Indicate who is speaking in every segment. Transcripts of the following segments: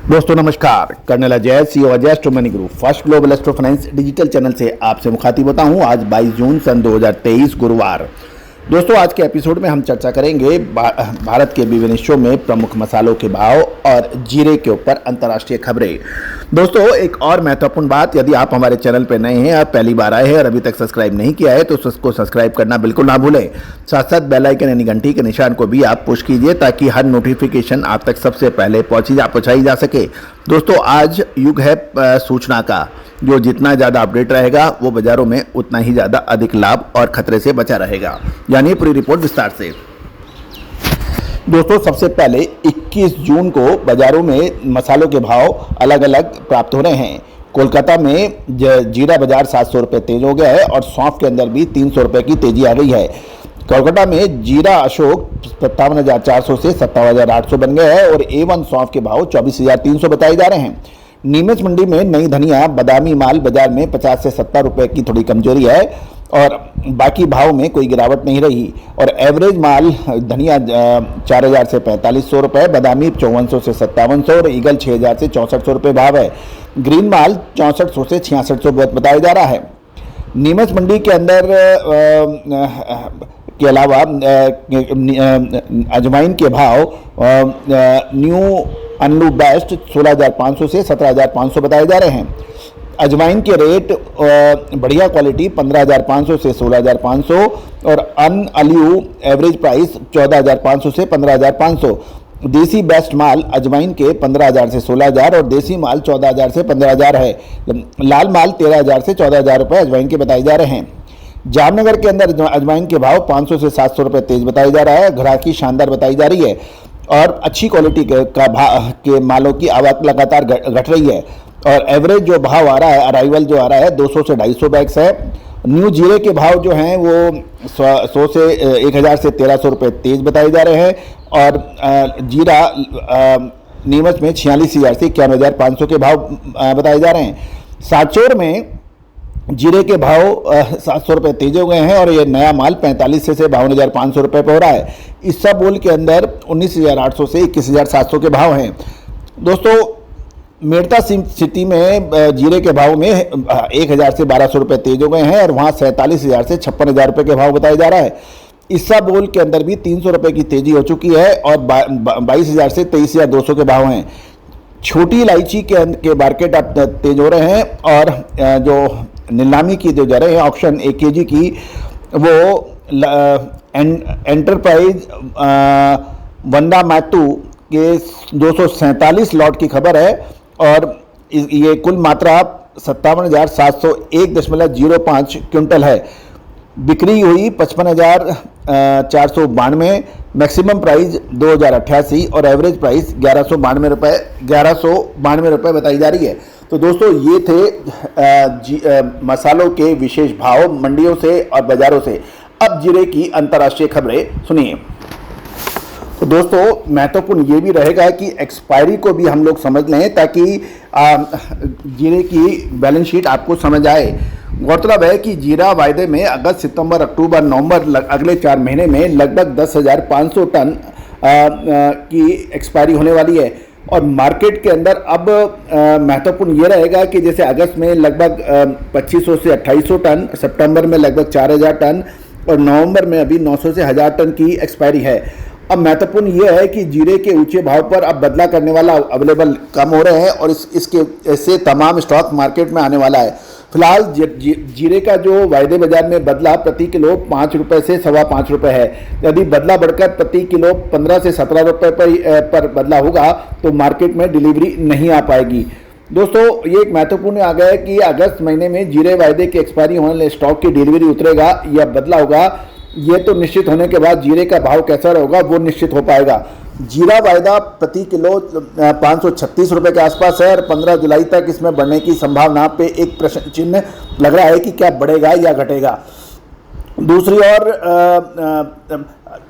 Speaker 1: दोस्तों नमस्कार, colonel Ajay CEO Ajay astro money group first global astro finance digital channel से आपसे मुखातिब होता हूं। आज 22 जून सन 2023 गुरुवार। दोस्तों आज के एपिसोड में हम चर्चा करेंगे भारत के विभिन्न हिस्सों में प्रमुख मसालों के भाव और जीरे के ऊपर अंतर्राष्ट्रीय खबरें। दोस्तों एक और महत्वपूर्ण बात, यदि आप हमारे चैनल पर नए हैं, आप पहली बार आए हैं और अभी तक सब्सक्राइब नहीं किया है तो उसको सब्सक्राइब करना बिल्कुल ना भूलें। साथ साथ बेल आइकन यानी घंटी के निशान को भी आप पुश कीजिए ताकि हर नोटिफिकेशन आप तक सबसे पहले पहुंचाई जा सके। दोस्तों आज युग है सूचना का, जो जितना ज़्यादा अपडेट रहेगा वो बाजारों में उतना ही ज़्यादा अधिक लाभ और खतरे से बचा रहेगा। यानी पूरी रिपोर्ट विस्तार से। दोस्तों सबसे पहले 21 जून को बाजारों में मसालों के भाव अलग अलग प्राप्त हो रहे हैं। कोलकाता में जीरा बाजार 700 रुपये तेज हो गया है और सौंफ के अंदर भी 300 रुपये की तेजी आ गई है। कोलकाता में जीरा अशोक 57,400 से 57,800 बन गया है और A1 सौंफ के भाव 24,300 बताए जा रहे हैं। नीमच मंडी में नई धनिया बादामी माल बाजार में 50 से 70 रुपये की थोड़ी कमजोरी है और बाकी भाव में कोई गिरावट नहीं रही। और एवरेज माल धनिया 4,000 से 4,500 रुपये, बादामी 5400 से 5700 और ईगल 6,000 से 6400 रुपये भाव है। ग्रीन माल 6400 से 6600 बताया जा रहा है। नीमच मंडी के अंदर के अलावा अजवाइन के भाव न्यू अन्नू बेस्ट 16,500 से 17,500 बताए जा रहे हैं। अजवाइन के रेट बढ़िया क्वालिटी 15,500 से 16,500 और अन अलियू एवरेज प्राइस 14,500 से 15,500। देसी बेस्ट माल अजवाइन के 15,000 से 16,000 और देसी माल 14,000 से 15,000 है। लाल माल 13,000 से 14,000 रुपये अजवाइन के बताए जा रहे हैं। जामनगर के अंदर अजवाइन के भाव 500 से 700 रुपये तेज बताया जा रहा है। ग्राहकी शानदार बताई जा रही है और अच्छी क्वालिटी के मालों की आवक लगातार घट रही है और एवरेज जो भाव आ रहा है, अराइवल जो आ रहा है 200 से 250 बैग्स है। न्यू जीरे के भाव जो हैं वो 100 से 1,000 से 1,300 रुपये तेज बताए जा रहे हैं और जीरा नीमच में 46,000 से 51,500 के भाव बताए जा रहे हैं। सांचौर में जीरे के भाव 700 रुपये तेज हो गए हैं और ये नया माल 45 से 52,500 रुपये पर हो रहा है। इसबगोल के अंदर 19,800 से 21,700 के भाव हैं। दोस्तों मेड़ता सिटी में जीरे के भाव में 1,000 से 1,200 रुपये तेज हो गए हैं और वहाँ 47,000 से 56,000 रुपये के भाव बताया जा रहा है। इसबगोल के अंदर भी 300 रुपये की तेजी हो चुकी है और 22,000 से 23,200 के भाव हैं। छोटी इलायची के मार्केट अब तेज हो रहे हैं और जो नीलामी की जो दरें हैं ऑक्शन 1 kg की वो एंटरप्राइज वंडा मैथू के 247 लॉट की खबर है और ये कुल मात्रा 57,701.05 क्विंटल है। बिक्री हुई 55,492, मैक्सिमम प्राइस 2,088 और एवरेज प्राइस 1,192 रुपये बताई जा रही है। तो दोस्तों ये थे मसालों के विशेष भाव मंडियों से और बाजारों से। अब जीरे की अंतर्राष्ट्रीय खबरें सुनिए। तो दोस्तों महत्वपूर्ण ये भी रहेगा कि एक्सपायरी को भी हम लोग समझ लें ताकि जीरे की बैलेंस शीट आपको समझ आए। गौरतलब है कि जीरा वायदे में अगस्त, सितंबर, अक्टूबर, नवंबर अगले 4 महीने में लगभग 10,500 टन की एक्सपायरी होने वाली है और मार्केट के अंदर अब महत्वपूर्ण ये रहेगा कि जैसे अगस्त में लगभग 2,500 से 2,800 टन, सितंबर में लगभग 4,000 टन और नवंबर में अभी 900 से 1,000 टन की एक्सपायरी है। अब महत्वपूर्ण ये है कि जीरे के ऊंचे भाव पर अब बदला करने वाला अवेलेबल कम हो रहे हैं और इससे तमाम स्टॉक मार्केट में आने वाला है। फिलहाल जीरे का जो वायदे बाजार में बदला प्रति किलो 5 रुपये से 5.25 रुपये है। यदि बदला बढ़कर प्रति किलो 15 से 17 रुपये पर बदला होगा तो मार्केट में डिलीवरी नहीं आ पाएगी। दोस्तों ये एक महत्वपूर्ण आ गया है कि अगस्त महीने में जीरे वायदे के एक्सपायरी होने वाले स्टॉक की डिलीवरी उतरेगा या बदला होगा, ये तो निश्चित होने के बाद जीरे का भाव कैसा रहेगा वो निश्चित हो पाएगा। जीरा वायदा प्रति किलो 536 रुपये के आसपास है और 15 जुलाई तक इसमें बढ़ने की संभावना पे एक प्रश्न चिन्ह लग रहा है कि क्या बढ़ेगा या घटेगा। दूसरी ओर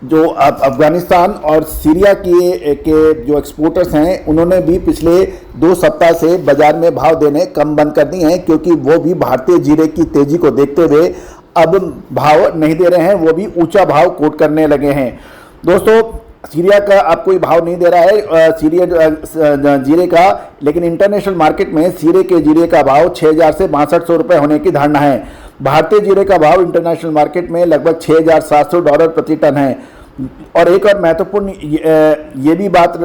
Speaker 1: जो अफगानिस्तान और सीरिया के जो एक्सपोर्टर्स हैं उन्होंने भी पिछले 2 सप्ताह से बाजार में भाव देने कम बंद कर दिए हैं क्योंकि वो भी भारतीय जीरे की तेजी को देखते हुए अब भाव नहीं दे रहे हैं, वो भी ऊंचा भाव कोट करने लगे हैं। दोस्तों सीरिया का अब कोई भाव नहीं दे रहा है जीरे का, लेकिन इंटरनेशनल मार्केट में जीरे का भाव 6,000 से 6200 रुपये होने की धारणा है। भारतीय जीरे का भाव इंटरनेशनल मार्केट में लगभग $6,700 प्रति टन है। और एक और महत्वपूर्ण ये भी बात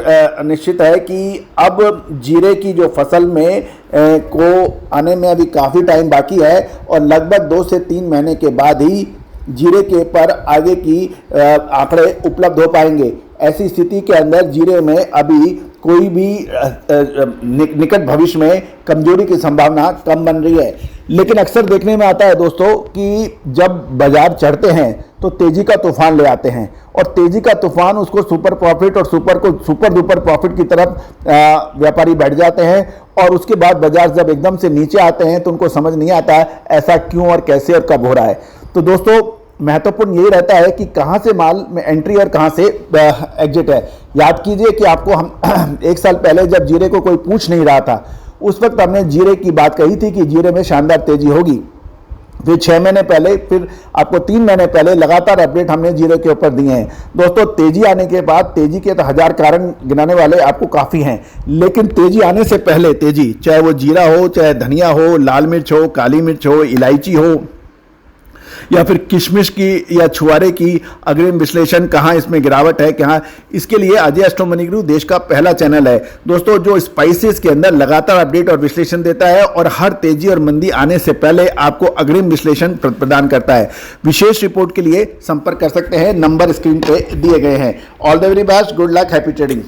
Speaker 1: निश्चित है कि अब जीरे की जो फसल में को आने में अभी काफ़ी टाइम बाकी है और लगभग 2 से 3 महीने के बाद ही जीरे के पर आगे की आंकड़े उपलब्ध हो पाएंगे। ऐसी स्थिति के अंदर जीरे में अभी कोई भी निकट भविष्य में कमजोरी की संभावना कम बन रही है। लेकिन अक्सर देखने में आता है दोस्तों कि जब बाजार चढ़ते हैं तो तेजी का तूफान ले आते हैं और तेजी का तूफान उसको सुपर प्रॉफिट और सुपर डुपर प्रॉफिट की तरफ व्यापारी बैठ जाते हैं और उसके बाद बाजार जब एकदम से नीचे आते हैं तो उनको समझ नहीं आता ऐसा क्यों और कैसे और कब हो रहा है। तो दोस्तों महत्वपूर्ण यही रहता है कि कहां से माल में एंट्री और कहां से एग्जिट है। याद कीजिए कि आपको हम 1 साल पहले जब जीरे को कोई पूछ नहीं रहा था उस वक्त हमने जीरे की बात कही थी कि जीरे में शानदार तेजी होगी। फिर 6 महीने पहले, फिर आपको 3 महीने पहले लगातार अपडेट हमने जीरे के ऊपर दिए हैं। दोस्तों तेजी आने के बाद, तेजी के तो 1000 कारण गिनाने वाले आपको काफ़ी हैं, लेकिन तेजी आने से पहले तेजी, चाहे वो जीरा हो, चाहे धनिया हो, लाल मिर्च हो, काली मिर्च हो, इलायची हो या फिर किशमिश की या छुआरे की, अग्रिम विश्लेषण कहाँ इसमें गिरावट है कहाँ, इसके लिए अजय एस्ट्रो मनी गुरु देश का पहला चैनल है दोस्तों जो स्पाइसेस के अंदर लगातार अपडेट और विश्लेषण देता है और हर तेजी और मंदी आने से पहले आपको अग्रिम विश्लेषण प्रदान करता है। विशेष रिपोर्ट के लिए संपर्क कर सकते हैं, नंबर स्क्रीन पे दिए गए हैं। All the very best, good luck, happy trading.